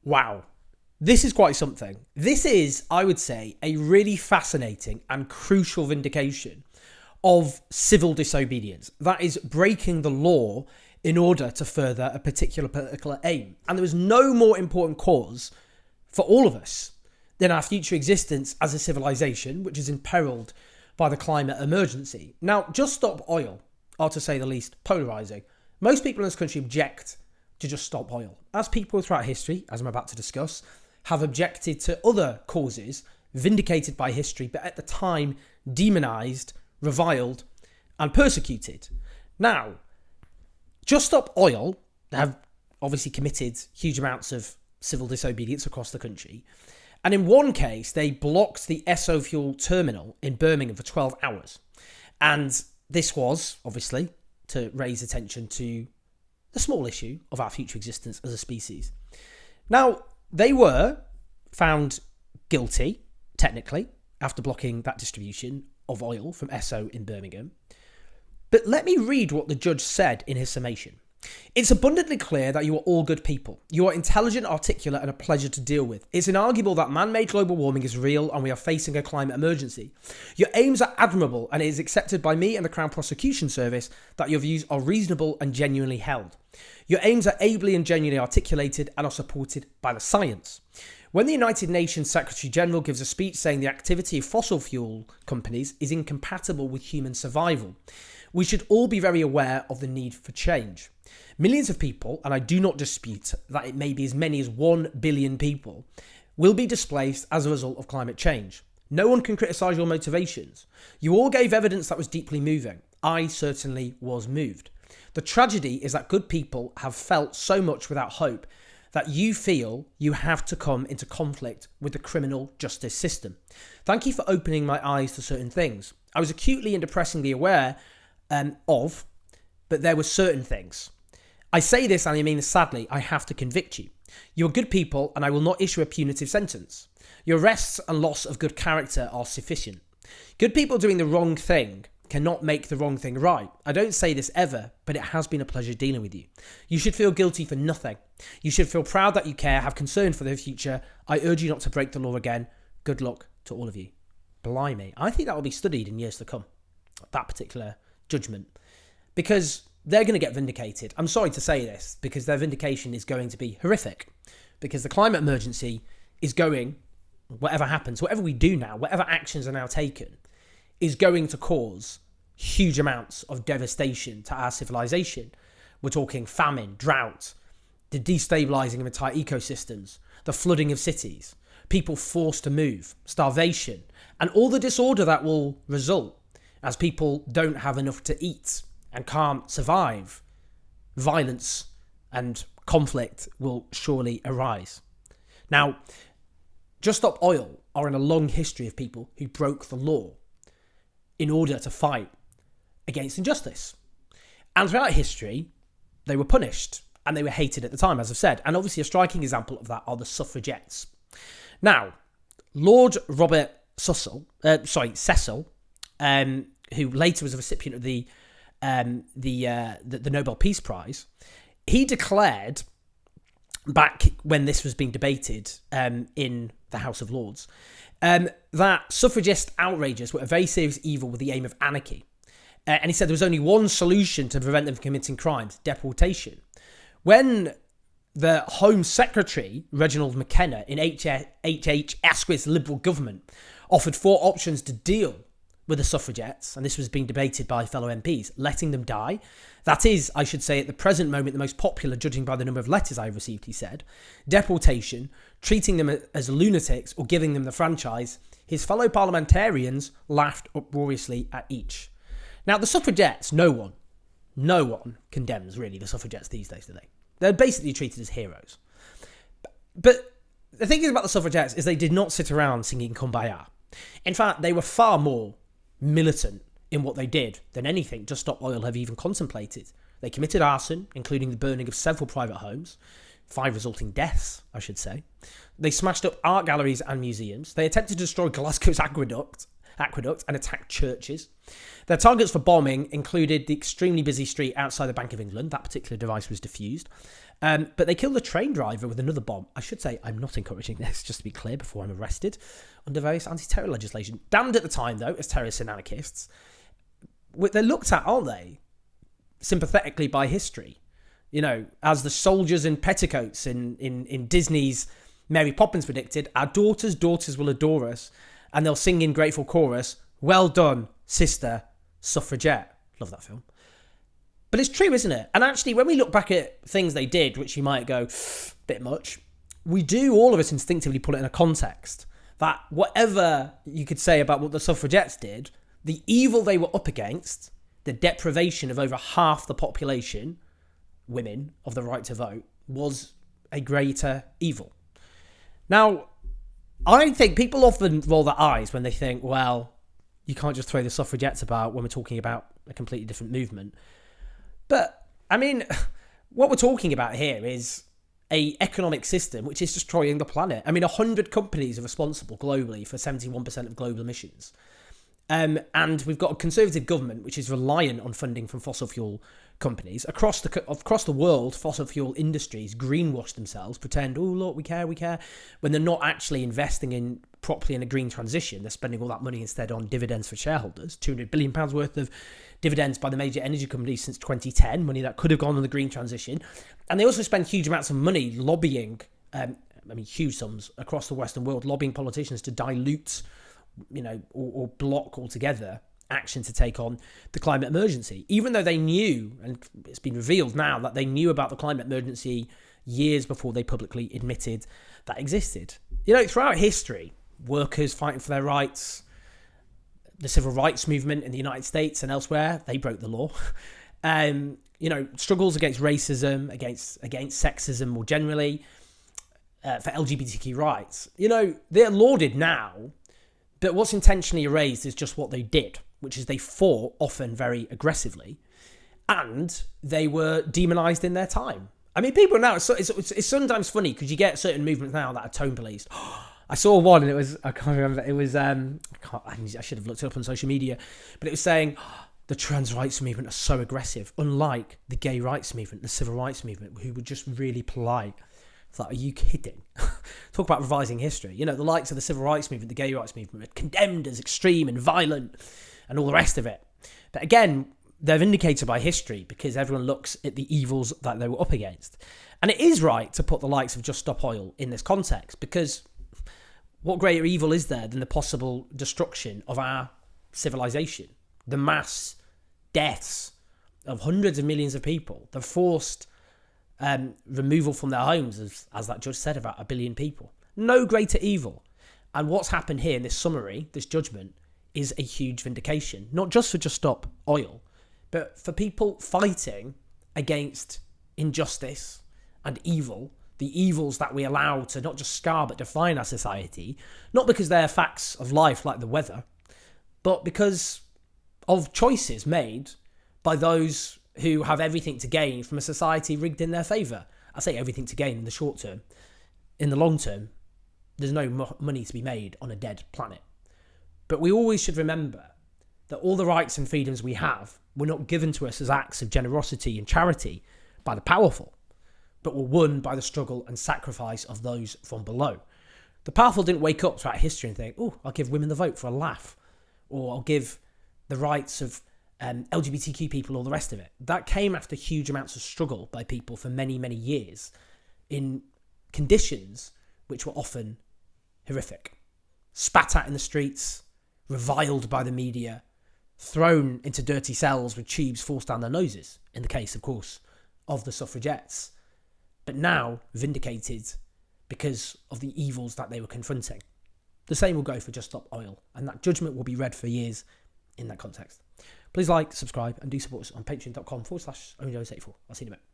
Wow. This is quite something. This is, I would say, a really fascinating and crucial vindication of civil disobedience. That is breaking the law in order to further a particular political aim. And there is no more important cause for all of us than our future existence as a civilization, which is imperiled by the climate emergency. Now, Just Stop Oil are, to say the least, polarising. Most people in this country object to Just Stop Oil, as people throughout history, as I'm about to discuss, have objected to other causes vindicated by history, but at the time demonised, reviled and persecuted. Now, Just Stop Oil have obviously committed huge amounts of civil disobedience across the country. And in one case, they blocked the Esso fuel terminal in Birmingham for 12 hours. And this was, obviously, to raise attention to the small issue of our future existence as a species. Now, they were found guilty, technically, after blocking that distribution of oil from Esso in Birmingham. But let me read what the judge said in his summation. It's abundantly clear that you are all good people. You are intelligent, articulate, and a pleasure to deal with. It's inarguable that man-made global warming is real and we are facing a climate emergency. Your aims are admirable, and it is accepted by me and the Crown Prosecution Service that your views are reasonable and genuinely held. Your aims are ably and genuinely articulated and are supported by the science. When the United Nations Secretary General gives a speech saying the activity of fossil fuel companies is incompatible with human survival, we should all be very aware of the need for change. Millions of people, and I do not dispute that it may be as many as 1 billion people, will be displaced as a result of climate change. No one can criticise your motivations. You all gave evidence that was deeply moving. I certainly was moved. The tragedy is that good people have felt so much without hope that you feel you have to come into conflict with the criminal justice system. Thank you for opening my eyes to certain things. I was acutely and depressingly aware but there were certain things. I say this, and I mean sadly, I have to convict you. You are good people, and I will not issue a punitive sentence. Your arrests and loss of good character are sufficient. Good people doing the wrong thing cannot make the wrong thing right. I don't say this ever, but it has been a pleasure dealing with you. You should feel guilty for nothing. You should feel proud that you care, have concern for the future. I urge you not to break the law again. Good luck to all of you. Blimey. I think that will be studied in years to come, that particular judgment, because they're going to get vindicated. I'm sorry to say this, because their vindication is going to be horrific, because the climate emergency is going, whatever happens, whatever we do now, whatever actions are now taken, is going to cause huge amounts of devastation to our civilization. We're talking famine, drought, the destabilizing of entire ecosystems, the flooding of cities, people forced to move, starvation, and all the disorder that will result as people don't have enough to eat and can't survive. Violence and conflict will surely arise. Now, Just Stop Oil are in a long history of people who broke the law in order to fight against injustice. And throughout history, they were punished and they were hated at the time, as I've said. And obviously a striking example of that are the Suffragettes. Now, Lord Robert Cecil, who later was a recipient of the Nobel Peace Prize, he declared back when this was being debated in the House of Lords that suffragist outrages were a very serious evil with the aim of anarchy. And he said there was only one solution to prevent them from committing crimes: deportation. When the Home Secretary, Reginald McKenna, in H.H. Asquith's Liberal government, offered 4 options to deal with the suffragettes, and this was being debated by fellow MPs: letting them die. That is, I should say, at the present moment, the most popular, judging by the number of letters I've received, he said. Deportation, treating them as lunatics, or giving them the franchise. His fellow parliamentarians laughed uproariously at each. Now, the suffragettes, no one condemns, really, the suffragettes these days, do they? They're basically treated as heroes. But the thing is about the suffragettes is they did not sit around singing Kumbaya. In fact, they were far more militant in what they did than anything Just Stop Oil have even contemplated. They committed arson, including the burning of several private homes, 5 resulting deaths, I should say. They smashed up art galleries and museums. They attempted to destroy Glasgow's aqueduct and attacked churches. Their targets for bombing included the extremely busy street outside the Bank of England. That particular device was defused. But they killed a train driver with another bomb. I should say I'm not encouraging this, just to be clear, before I'm arrested under various anti-terror legislation. Damned at the time, though, as terrorists and anarchists. They're looked at, aren't they, sympathetically by history. You know, as the soldiers in petticoats in Disney's Mary Poppins predicted, our daughters will adore us, and they'll sing in grateful chorus, well done, sister, Suffragette. Love that film. But it's true, isn't it? And actually, when we look back at things they did, which you might go, bit much, we do, all of us instinctively put it in a context that whatever you could say about what the suffragettes did, the evil they were up against, the deprivation of over half the population, women, of the right to vote, was a greater evil. Now, I think people often roll their eyes when they think, well, you can't just throw the suffragettes about when we're talking about a completely different movement. But, I mean, what we're talking about here is a economic system which is destroying the planet. I mean, 100 companies are responsible globally for 71% of global emissions. And we've got a conservative government which is reliant on funding from fossil fuel companies. Across the world, fossil fuel industries greenwash themselves, pretend, oh, look, we care, when they're not actually investing in properly in a green transition. They're spending all that money instead on dividends for shareholders, £200 billion worth of dividends by the major energy companies since 2010, money that could have gone on the green transition. And they also spend huge amounts of money lobbying, huge sums across the Western world, lobbying politicians to dilute, or block altogether action to take on the climate emergency, even though they knew, and it's been revealed now, that they knew about the climate emergency years before they publicly admitted that existed. Throughout history, workers fighting for their rights, the civil rights movement in the United States and elsewhere, they broke the law. Struggles against racism, against sexism more generally, for LGBTQ rights. They're lauded now, but what's intentionally erased is just what they did, which is they fought, often very aggressively, and they were demonized in their time. I mean, people now, it's sometimes funny because you get certain movements now that are tone policed. I saw one and it was, I can't remember, it was, I should have looked it up on social media, but it was saying the trans rights movement are so aggressive, unlike the gay rights movement, the civil rights movement, who were just really polite. It's like, are you kidding? Talk about revising history. The likes of the civil rights movement, the gay rights movement, are condemned as extreme and violent and all the rest of it. But again, they're vindicated by history because everyone looks at the evils that they were up against. And it is right to put the likes of Just Stop Oil in this context, because what greater evil is there than the possible destruction of our civilization? The mass deaths of hundreds of millions of people, the forced removal from their homes, as that judge said, about 1 billion people. No greater evil. And what's happened here in this summary, this judgment, is a huge vindication, not just for Just Stop Oil, but for people fighting against injustice and evil, the evils that we allow to not just scar but define our society, not because they're facts of life like the weather, but because of choices made by those who have everything to gain from a society rigged in their favour. I say everything to gain in the short term. In the long term, there's no money to be made on a dead planet. But we always should remember that all the rights and freedoms we have were not given to us as acts of generosity and charity by the powerful, but were won by the struggle and sacrifice of those from below. The powerful didn't wake up throughout history and think, oh, I'll give women the vote for a laugh, or I'll give the rights of LGBTQ people, all the rest of it. That came after huge amounts of struggle by people for many, many years in conditions which were often horrific. Spat at in the streets, reviled by the media, thrown into dirty cells with tubes forced down their noses, in the case, of course, of the suffragettes, but now vindicated because of the evils that they were confronting. The same will go for Just Stop Oil, and that judgment will be read for years in that context. Please like, subscribe, and do support us on patreon.com/OnlyJones84. I'll see you in a bit.